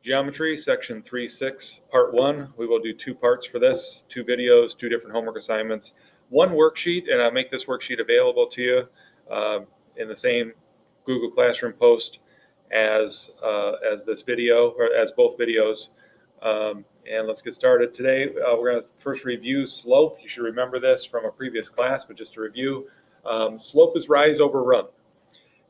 Geometry, section 3.6, part 1. We will do 2 parts for this, 2 videos, 2 different homework assignments, 1 worksheet, and I'll make this worksheet available to you in the same Google Classroom post as this video, or as both videos. And let's get started. Today, we're going to first review slope. You should remember this from a previous class, but just to review, slope is rise over run.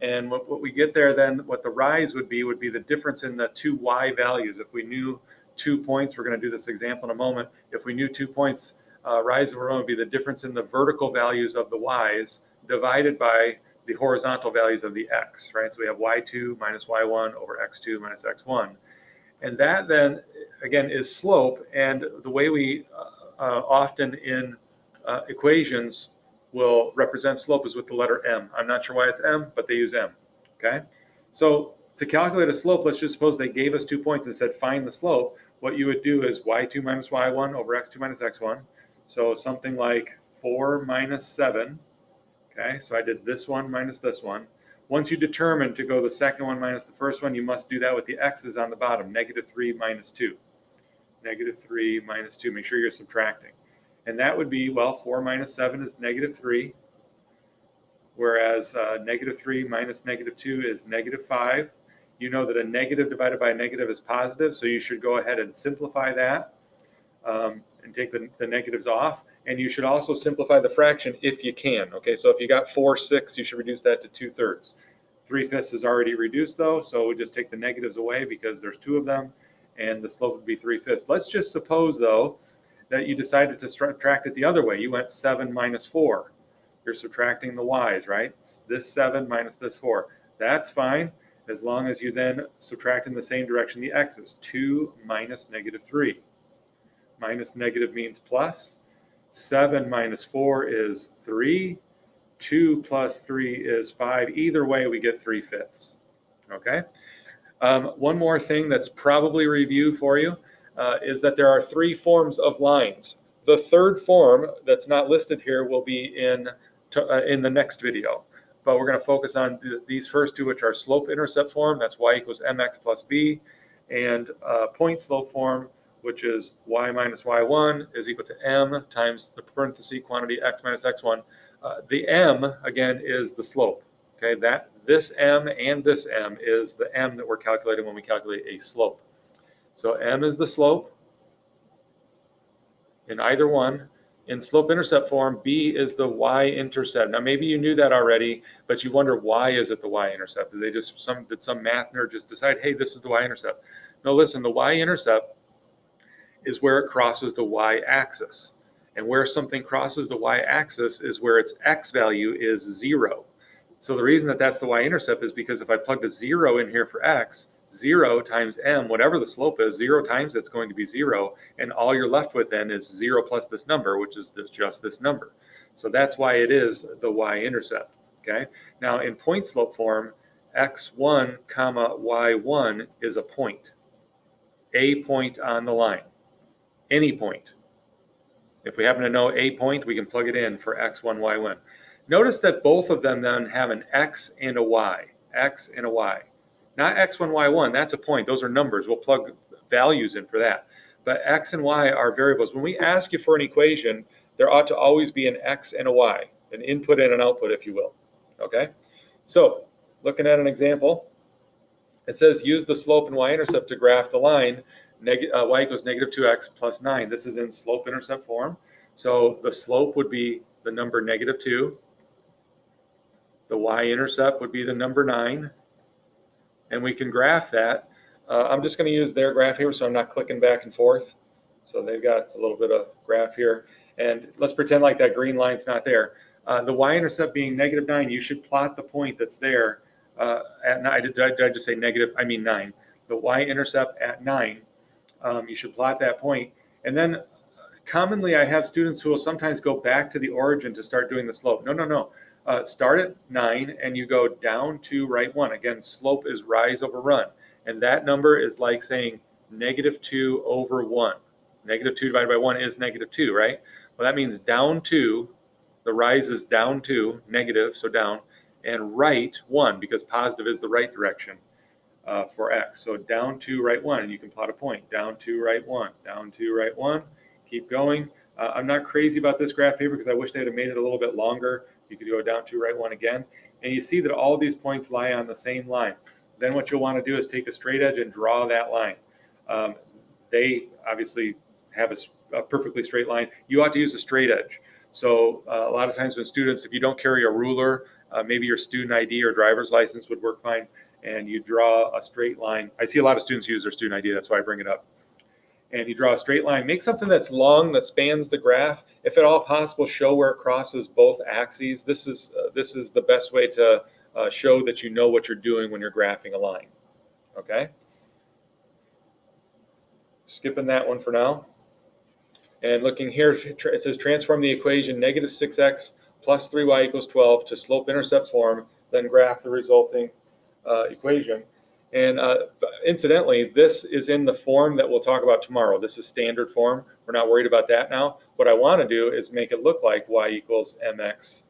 And what we get there then, what the rise would be the difference in the 2 y values. If we knew 2 points, we're going to do this example in a moment. If we knew 2 points, rise over run would be the difference in the vertical values of the y's divided by the horizontal values of the x, right? So we have y2 minus y1 over x2 minus x1. And that then, again, is slope. And the way we often in equations will represent slope is with the letter m. I'm not sure why it's m, but they use m, okay? So to calculate a slope, let's just suppose they gave us 2 points and said find the slope. What you would do is y2 minus y1 over x2 minus x1. So something like 4 minus 7, okay? So I did this one minus this one. Once you determine to go the second one minus the first one, you must do that with the x's on the bottom, -3 minus 2. -3 minus 2, make sure you're subtracting. And that would be, well, 4 minus 7 is -3, whereas -3 minus -2 is -5. You know that a negative divided by a negative is positive, so you should go ahead and simplify that and take the negatives off. And you should also simplify the fraction if you can. Okay, so if you got 4/6, you should reduce that to 2/3. 3/5 is already reduced though, so we just take the negatives away because there's 2 of them, and the slope would be 3/5. Let's just suppose though that you decided to subtract it the other way. You went 7 minus 4. You're subtracting the y's, right? This 7 minus this 4. That's fine, as long as you then subtract in the same direction the x's. 2 minus -3. Minus negative means plus. 7 minus 4 is 3. 2 plus 3 is 5. Either way, we get 3/5. Okay? One more thing that's probably review for you is that there are 3 forms of lines. The third form that's not listed here will be in the next video, but we're going to focus on these first 2, which are slope-intercept form, that's y equals mx plus b, and point slope form, which is y minus y1 is equal to m times the parenthesis quantity x minus x1. The m, again, is the slope. Okay, this m and this m is the m that we're calculating when we calculate a slope. So m is the slope in either one. In slope-intercept form, b is the y-intercept. Now, maybe you knew that already, but you wonder why is it the y-intercept? Did some math nerd just decide, hey, this is the y-intercept? No, listen, the y-intercept is where it crosses the y-axis. And where something crosses the y-axis is where its x value is 0. So the reason that that's the y-intercept is because if I plugged a 0 in here for x, 0 times m, whatever the slope is, 0 times it's going to be 0, and all you're left with then is 0 plus this number, which is just this number. So that's why it is the y-intercept, okay? Now in point slope form, x1 comma y1 is a point on the line, any point. If we happen to know a point, we can plug it in for x1, y1. Notice that both of them then have an x and a y, x and a y. Not x1, y1, that's a point. Those are numbers. We'll plug values in for that. But x and y are variables. When we ask you for an equation, there ought to always be an x and a y, an input and an output, if you will. Okay? So, looking at an example, it says use the slope and y-intercept to graph the line y equals -2x plus 9. This is in slope-intercept form. So the slope would be the number -2. The y-intercept would be the number 9. And we can graph that. I'm just going to use their graph here, so I'm not clicking back and forth. So they've got a little bit of graph here. And let's pretend like that green line's not there. The y-intercept being -9, you should plot the point that's there at 9. Did I just say negative? I mean 9. The y-intercept at 9. You should plot that point. And then commonly I have students who will sometimes go back to the origin to start doing the slope. No. Start at 9 and you go down to right 1. Again, slope is rise over run. And that number is like saying -2 over 1. -2 divided by 1 is -2, right? Well, that means down 2, the rise is down 2, negative, so down, and right 1, because positive is the right direction. for x. So down 2, right 1, and you can plot a point. Down 2, right 1, down 2, right 1. Keep going. I'm not crazy about this graph paper because I wish they'd have made it a little bit longer. You could go down 2, right 1 again. And you see that all of these points lie on the same line. Then what you'll want to do is take a straight edge and draw that line. They obviously have a perfectly straight line. You ought to use a straight edge. So a lot of times when students, if you don't carry a ruler, maybe your student ID or driver's license would work fine, and you draw a straight line. I see a lot of students use their student ID, that's why I bring it up. And you draw a straight line. Make something that's long, that spans the graph. If at all possible, show where it crosses both axes. This is the best way to show that you know what you're doing when you're graphing a line. Okay? Skipping that one for now. And looking here, it says transform the equation negative 6x plus 3y equals 12 to slope-intercept form, then graph the resulting equation. And incidentally, this is in the form that we'll talk about tomorrow. This is standard form. We're not worried about that now. What I want to do is make it look like y equals mx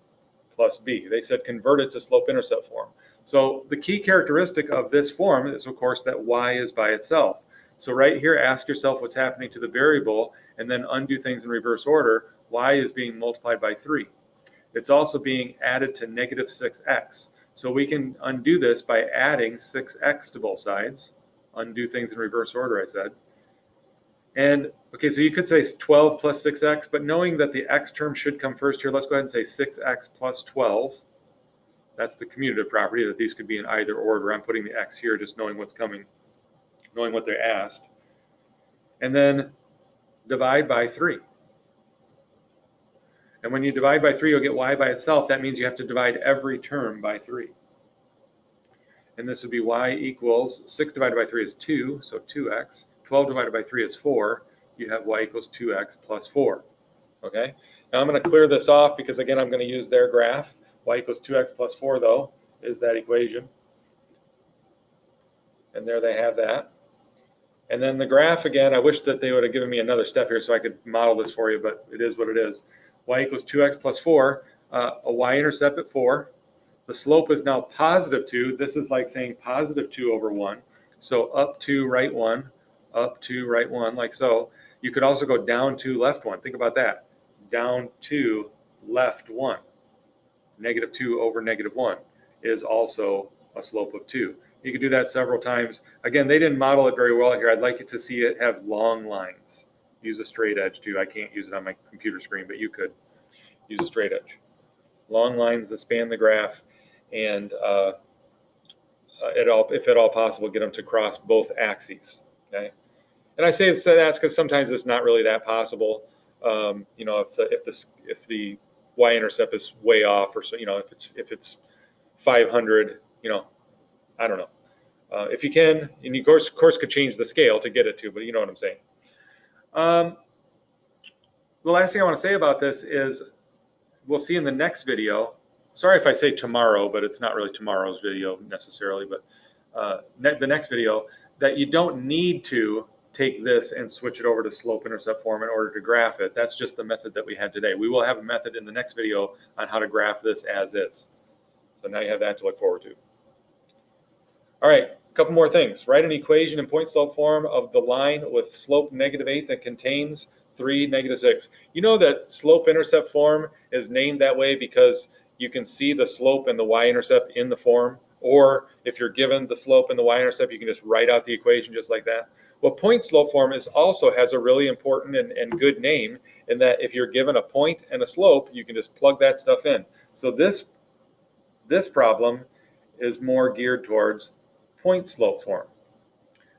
plus b. They said convert it to slope-intercept form. So the key characteristic of this form is, of course, that y is by itself. So right here, ask yourself what's happening to the variable, and then undo things in reverse order. Y is being multiplied by 3. It's also being added to negative 6x. So we can undo this by adding 6x to both sides. Undo things in reverse order, I said. And, okay, so you could say 12 plus 6x, but knowing that the x term should come first here, let's go ahead and say 6x plus 12. That's the commutative property, that these could be in either order. I'm putting the x here, just knowing what's coming, knowing what they asked. And then divide by 3. And when you divide by 3, you'll get y by itself. That means you have to divide every term by 3. And this would be y equals 6 divided by 3 is 2, so 2x. 12 divided by 3 is 4. You have y equals 2x plus 4. Okay? Now I'm going to clear this off because, again, I'm going to use their graph. Y equals 2x plus 4, though, is that equation. And there they have that. And then the graph, again, I wish that they would have given me another step here so I could model this for you, but it is what it is. Y equals 2x plus 4, a y-intercept at 4. The slope is now positive 2. This is like saying positive 2 over 1. So up 2, right 1, up 2, right 1, like so. You could also go down 2, left 1. Think about that. Down 2, left 1. Negative 2 over negative 1 is also a slope of 2. You could do that several times. Again, they didn't model it very well here. I'd like you to see it have long lines. Use a straight edge too. I can't use it on my computer screen, but you could use a straight edge. Long lines that span the graph, and if at all possible, get them to cross both axes. Okay, and I say that's because sometimes it's not really that possible. You know, if the y-intercept is way off, or so, you know, if it's 500, you know, I don't know. If you can, and you of course could change the scale to get it to, but you know what I'm saying. The last thing I want to say about this is we'll see in the next video. Sorry if I say tomorrow, but it's not really tomorrow's video necessarily, but the next video, that you don't need to take this and switch it over to slope-intercept form in order to graph it. That's just the method that we had today. We will have a method in the next video on how to graph this as is. So now you have that to look forward to. All right, a couple more things. Write an equation in point slope form of the line with slope -8 that contains 3, -6. You know that slope-intercept form is named that way because you can see the slope and the y-intercept in the form, or if you're given the slope and the y-intercept, you can just write out the equation just like that. Well, point slope form also has a really important and good name in that if you're given a point and a slope, you can just plug that stuff in. So this problem is more geared towards point slope form.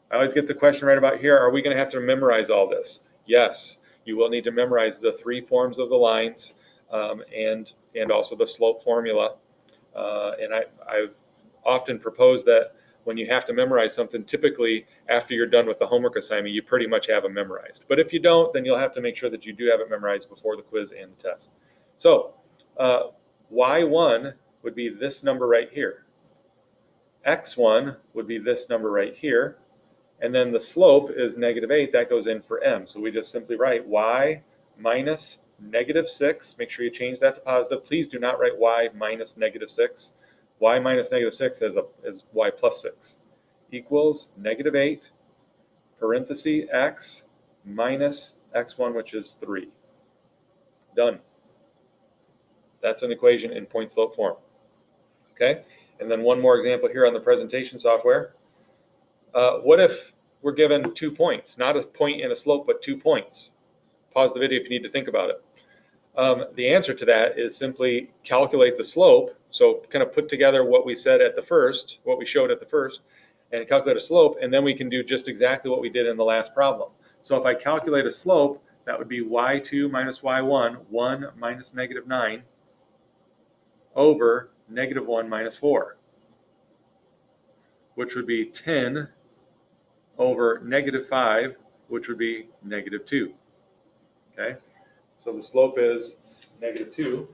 I always get the question right about here, are we going to have to memorize all this? Yes, you will need to memorize the 3 forms of the lines and also the slope formula. And I've often proposed that when you have to memorize something, typically after you're done with the homework assignment, you pretty much have it memorized. But if you don't, then you'll have to make sure that you do have it memorized before the quiz and the test. So y1 would be this number right here. x1 would be this number right here. And then the slope is -8. That goes in for m. So we just simply write y minus -6. Make sure you change that to positive. Please do not write y minus -6. Y minus -6 is y plus 6. equals -8 parenthesis x minus x1, which is 3. Done. That's an equation in point slope form. Okay, and then one more example here on the presentation software. What if we're given 2 points, not a point and a slope, but 2 points? Pause the video if you need to think about it. The answer to that is simply calculate the slope. So kind of put together what we said at the first, what we showed at the first, and calculate a slope, and then we can do just exactly what we did in the last problem. So if I calculate a slope, that would be y2 minus y1, 1 minus -9, over -1 minus 4, which would be 10 over -5, which would be -2. Okay, so the slope is -2.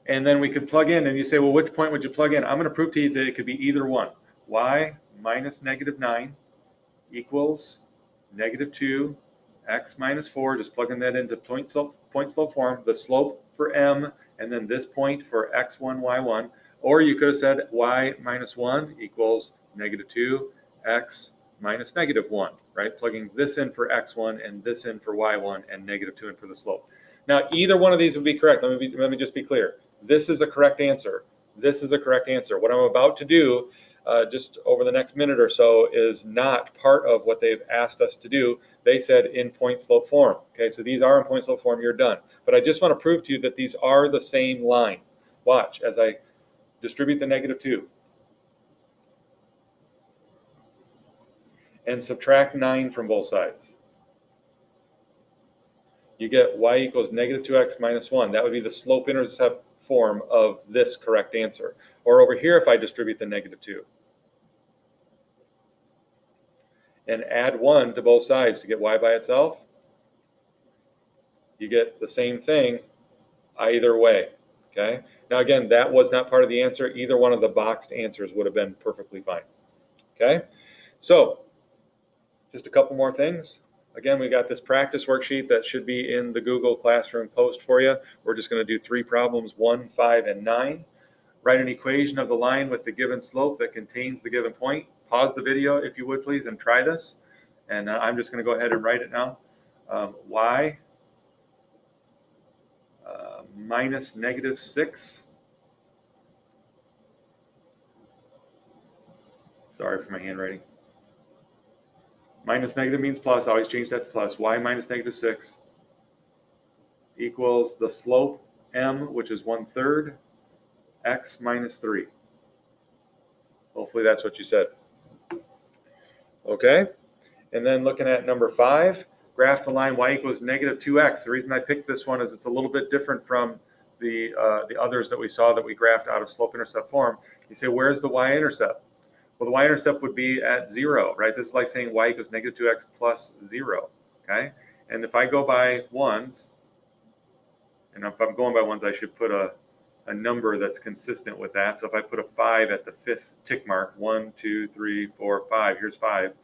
And then we could plug in, and you say, well, which point would you plug in? I'm going to prove to you that it could be either one. Y minus -9 equals -2, x minus 4, just plugging that into point slope form, the slope for m, and then this point for x1, y1. Or you could have said y minus 1 equals -2, x minus -1, right? Plugging this in for x1 and this in for y1 and -2 in for the slope. Now, either one of these would be correct. Let me just be clear. This is a correct answer. This is a correct answer. What I'm about to do just over the next minute or so is not part of what they've asked us to do. They said in point slope form. Okay, so these are in point slope form. You're done. But I just want to prove to you that these are the same line. Watch as I distribute the -2 and subtract 9 from both sides. You get y equals -2x minus 1. That would be the slope-intercept form of this correct answer. Or over here, if I distribute the -2 and add 1 to both sides to get y by itself, you get the same thing either way. Okay. Now again, that was not part of the answer. Either one of the boxed answers would have been perfectly fine. Okay. So just a couple more things. Again, we got this practice worksheet that should be in the Google Classroom post for you. We're just going to do 3 problems, 1, 5, and 9. Write an equation of the line with the given slope that contains the given point. Pause the video if you would please and try this. And I'm just going to go ahead and write it now. Y minus -6. Sorry for my handwriting. Minus negative means plus. I always change that to plus. Y minus -6 equals the slope m, which is 1/3, x minus 3. Hopefully that's what you said. Okay. And then looking at number 5, graph the line y equals -2x. The reason I picked this one is it's a little bit different from the others that we saw that we graphed out of slope-intercept form. You say, where's the y-intercept? Well, the y-intercept would be at 0, right? This is like saying y equals -2x plus 0, okay? And if I go by ones, and if I'm going by ones, I should put a number that's consistent with that. So if I put a 5 at the 5th tick mark, 1, 2, 3, 4, 5, here's 5,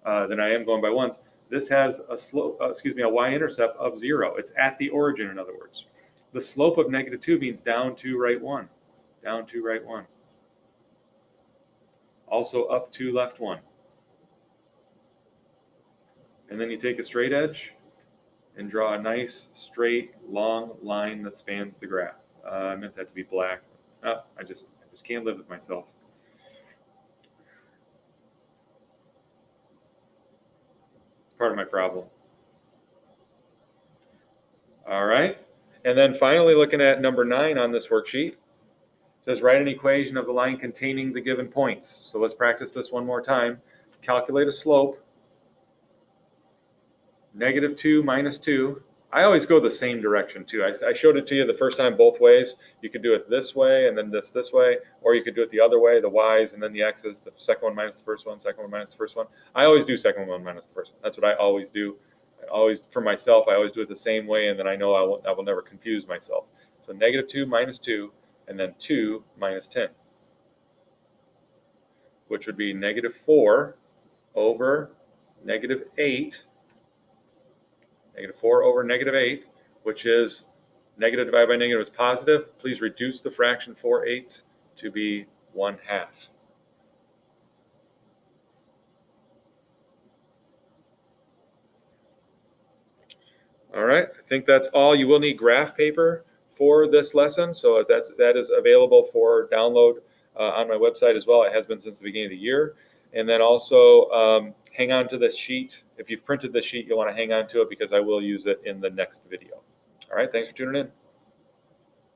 then I am going by ones. This has a slope, a y-intercept of 0. It's at the origin, in other words. The slope of -2 means down 2, right 1. Down 2, right 1. Also up 2, left 1. And then you take a straight edge and draw a nice, straight, long line that spans the graph. I meant that to be black. Oh, I just can't live with myself. It's part of my problem. All right. And then finally, looking at number 9 on this worksheet, it says write an equation of the line containing the given points. So let's practice this one more time. Calculate a slope, -2 minus 2. I always go the same direction too. I showed it to you the first time both ways. You could do it this way and then this way, or you could do it the other way, the y's and then the x's, the second one minus the first one, second one minus the first one. I always do second one minus the first one. That's what I always do. For myself, I always do it the same way, and then I know I will never confuse myself. So -2 minus 2, and then 2 minus 10, which would be -4 over -8. -4 over -8, which is negative divided by negative is positive. Please reduce the fraction 4/8 to be 1/2. All right, I think that's all. You will need graph paper for this lesson, so that is available for download on my website as well. It has been since the beginning of the year. And then also hang on to this sheet. If you've printed this sheet, you'll want to hang on to it because I will use it in the next video. All right, thanks for tuning in.